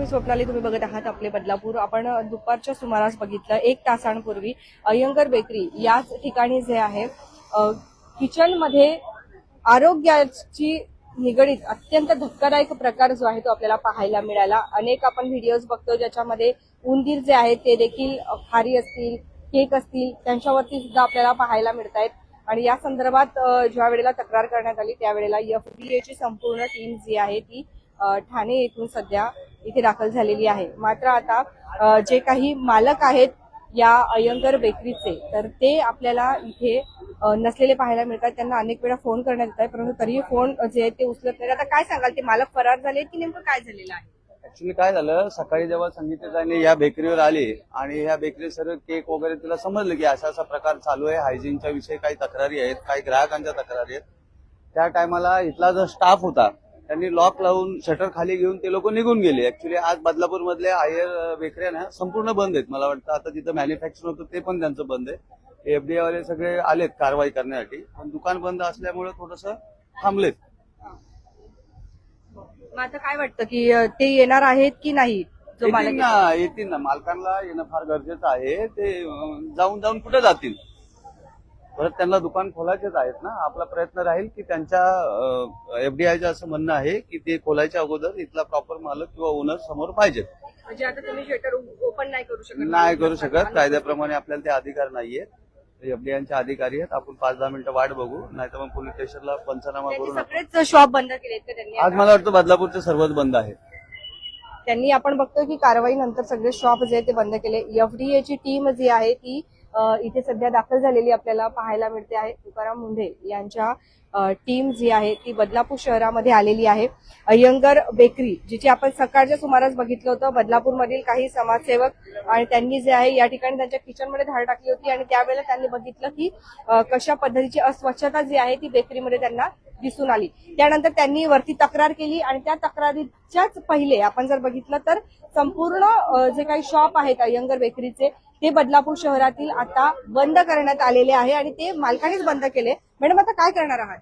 स्वप्नाली, तुम्ही बघत आहात आपले बदलापूर. आपण दुपारच्या सुमारास बघितलं 1 तासांपूर्वी अय्यंगर बेकरी याच ठिकाणी जे आहे किचनमध्ये आरोग्याची निगडीत अत्यंत धक्कादायक प्रकार जो आहे तो आपल्याला पाहायला मिळाला. अनेक आपण व्हिडिओज बघतो ज्याच्यामध्ये उंदीर जे आहेत ते देखील खारी असतील, केक असतील त्यांच्यावरती सुद्धा आपल्याला पाहायला मिळत आहेत. आणि या संदर्भात ज्या वेळेला तक्रार करण्यात आली त्यावेळेला एफडीएची संपूर्ण टीम जी आहे ती ठाणे येथून सध्या इथे दाखल झालेली आहे. मात्र आता जे काही मालक आहेत या अय्यंगर बेकरीचे तर ते आपल्याला इथे नसलेले पाहायला मिळतात. त्यांना अनेक वेळा फोन करण्यात येत आहे परंतु तरीही फोन जे आहे ते उचलत नाही. आता काय सांगाल, ते मालक फरार झाले की नेमकं काय झालेलं आहे? ऍक्च्युली काय झालं, सकाळी जेव्हा संगीताताईने या बेकरीवर आली आणि या बेकरी सर्व केक वगैरे तिला समजलं की असा असा प्रकार चालू आहे, हायजीनच्या विषयी काही तक्रारी आहेत, काही ग्राहकांच्या तक्रारी आहेत. त्या टायमाला इथला जो स्टाफ होता त्यांनी लॉक लावून शटर खाली घेऊन ते लोक निघून गेले. ऍक्च्युली आज बदलापूर मधल्या अय्यर बेकऱ्या ना संपूर्ण बंद आहेत. मला वाटतं आता तिथं मॅन्युफॅक्चर होतं ते पण त्यांचं बंद आहे. एफडीए वाले सगळे आलेत कारवाई करण्यासाठी, पण दुकान बंद असल्यामुळे थोडंसं थांबलेत. मग आता काय वाटतं की ते येणार आहेत की नाही? जो मालक येतील ना, मालकांना येणं फार गरजेचं आहे. ते जाऊन जाऊन कुठे जातील, परत त्यांना दुकान खोलायचेच आहेत ना. आपला प्रयत्न राहील की त्यांच्या एफडीआयचं असं म्हणणं आहे की ते खोलायच्या अगोदर इथला प्रॉपर मालक किंवा ओनर समोर पाहिजेत. म्हणजे आता तुम्ही शटर ओपन नाही करू शकत? नाही करू शकत, कायद्याप्रमाणे आपल्याला ते अधिकार नाहीयेत. एफडीआयचे अधिकारी आहेत. आपण 5-10 मिनिटं वाट बघू, नाही तर मग पोलीस स्टेशनला पंचनामा करून सगळेच शॉप बंद केलेत का त्यांनी? आज मला वाटतं बदलापूरचे सर्वच बंद आहेत. त्यांनी आपण बघतोय की कारवाई नंतर सगळे शॉप जे ते बंद केले. एफडीएची टीम जी आहे ती इथे सध्या दाखल झालेली आपल्याला पाहायला मिळते आहे. तुकाराम मुंढे यांच्या टीम जी आहे ती बदलापूर शहरामध्ये आलेली आहे. अय्यंगर बेकरी जिची आपण सकाळच्या सुमारास बघितलं होतं, बदलापूरमधील काही समाजसेवक आणि त्यांनी जे आहे या ठिकाणी त्यांच्या किचनमध्ये धाड टाकली होती आणि त्यावेळेला त्यांनी बघितलं की कशा पद्धतीची अस्वच्छता जी आहे ती बेकरीमध्ये त्यांना दिसून आली. त्यानंतर त्यांनी वरती तक्रार केली आणि त्या तक्रारीच्याच पहिले आपण जर बघितलं तर संपूर्ण जे काही शॉप आहेत अय्यंगर बेकरीचे ते बदलापूर शहरातील आता बंद करण्यात आलेले आहे आणि ते मालकानेच बंद केले. मॅडम, आता काय करणार आहात?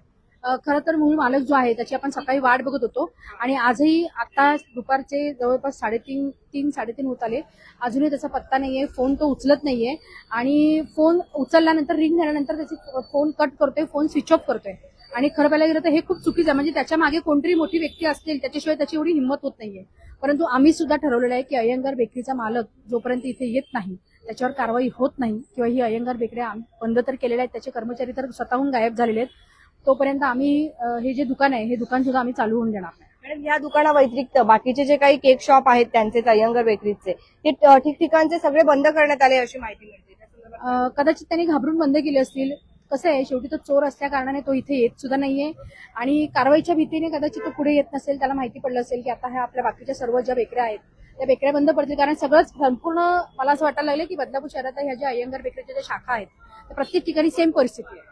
खरं तर मूळ मालक जो आहे त्याची आपण सकाळी वाट बघत होतो आणि आजही आता दुपारचे जवळपास 3:30 होत आले, अजूनही त्याचा पत्ता नाहीये. फोन तो उचलत नाहीये आणि फोन उचलल्यानंतर रिंग झाल्यानंतर त्याची फोन कट करतोय, फोन स्विच ऑफ करतोय. आणि खरं पाहायला गेलं तर हे खूप चुकीचं आहे. म्हणजे त्याच्या मागे कोणतरी मोठी व्यक्ती असतील त्याच्याशिवाय त्याची एवढी हिंमत होत नाहीये. परंतु आम्ही सुद्धा ठरवलेलं आहे की अय्यंगर बेकरीचा मालक जोपर्यंत इथे येत नाही त्याच्यावर कारवाई होत नाही किंवा ही अय्यंगर बेकऱ्या बंद तर केलेल्या आहेत, त्याचे कर्मचारी तर स्वतःहून गायब झालेले आहेत, तोपर्यंत आम्ही हे जे दुकान आहे हे दुकान सुद्धा आम्ही चालू होऊन देणार नाही. मॅडम, या दुकाना व्यतिरिक्त बाकीचे जे काही केक शॉप आहेत त्यांचे अय्यंगर बेकरीचे ते ठिकठिकाणचे सगळे बंद करण्यात आले अशी माहिती मिळते. कदाचित त्यांनी घाबरून बंद केले असतील. कसं आहे, शेवटी तो चोर असल्या कारणाने तो इथे येत सुद्धा नाहीये आणि कारवाईच्या भीतीने कदाचित तो पुढे येत नसेल. त्याला माहिती पडलं असेल की आता ह्या आपल्या बाकीच्या सर्व ज्या बेकऱ्या आहेत त्या बेकऱ्या बंद पडतील. कारण सगळंच संपूर्ण मला असं वाटायला लागलं की बदलापूर शहरात ह्या ज्या अय्यंगर बेकरीच्या ज्या शाखा आहेत त्या प्रत्येक ठिकाणी सेम परिस्थिती आहे.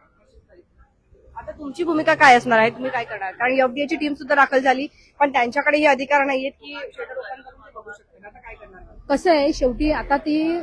आता तुमची भूमिका काय असणार आहे? तुम्ही काय करणार? कारण एफडीएची टीम सुद्धा दाखल झाली पण त्यांच्याकडेही अधिकार नाहीयेत की शटर ओपन करून ते बघू शकतात. आता काय करणार? कसं आहे, शेवटी आता ती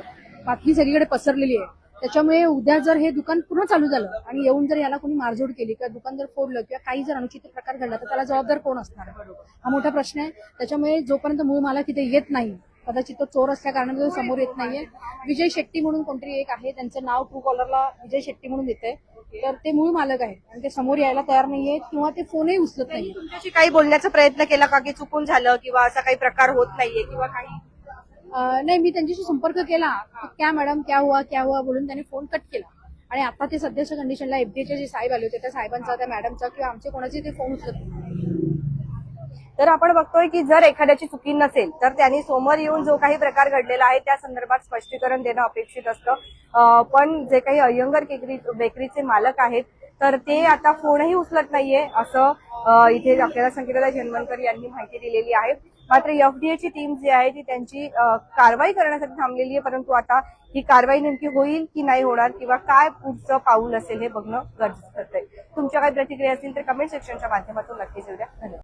बातमी सगळीकडे पसरलेली आहे. त्याच्यामुळे उद्या जर हे दुकान पूर्ण चालू झालं आणि येऊन जर याला कोणी मारझोड केली किंवा दुकान जर फोडलं किंवा काही जर अनुचित प्रकार घडला तर त्याला जबाबदार कोण असणार? हा मोठा प्रश्न आहे. त्याच्यामुळे जोपर्यंत मूळ मालक इथे येत नाही, कदाचित तो चोर असल्या कारणाने तो समोर येत नाहीये. विजय शेट्टी म्हणून कोणतरी एक आहे, त्यांचं नाव ट्रू कॉलरला विजय शेट्टी म्हणून येतंय, तर ते मूळ मालक आहेत आणि ते समोर यायला तयार नाहीये किंवा ते फोनही उचलत नाहीये. तुमच्याशी काही बोलण्याचा प्रयत्न केला का की चुकून झालं किंवा असा काही प्रकार होत नाहीये किंवा काही? नाही, मी त्यांच्याशी संपर्क केला, क्या मॅडम क्या हुआ बोलून त्यांनी फोन कट केला. आणि आता ते सध्याच्या कंडिशनला एफडीएचे जे साहेब आले होते त्या साहेबांचा, त्या मॅडमचा किंवा आमचे कोणाचे ते फोन उचलत नाही. तर आपण बघतोय की जर एखाद्याची चुकी नसेल तर त्यांनी समोर येऊन जो काही प्रकार घडलेला आहे त्या संदर्भात स्पष्टीकरण देणं अपेक्षित असतं. पण जे काही अय्यंगर बेकरीचे मालक आहेत तर ते आता फोनही उचलत नाहीये असं इथे आपल्याला संगीताताई जन्मनकर यांनी माहिती दिलेली आहे. मात्र एफडीएची टीम जी आहे ती त्यांची कारवाई करण्यासाठी थांबलेली आहे. परंतु आता ही कारवाई नेमकी होईल की नाही होणार किंवा काय पुढचं पाऊल असेल हे बघणं गरजेचं ठरतंय. तुमच्या काही प्रतिक्रिया असतील तर कमेंट सेक्शनच्या माध्यमातून नक्कीच येऊ द्या. धन्यवाद.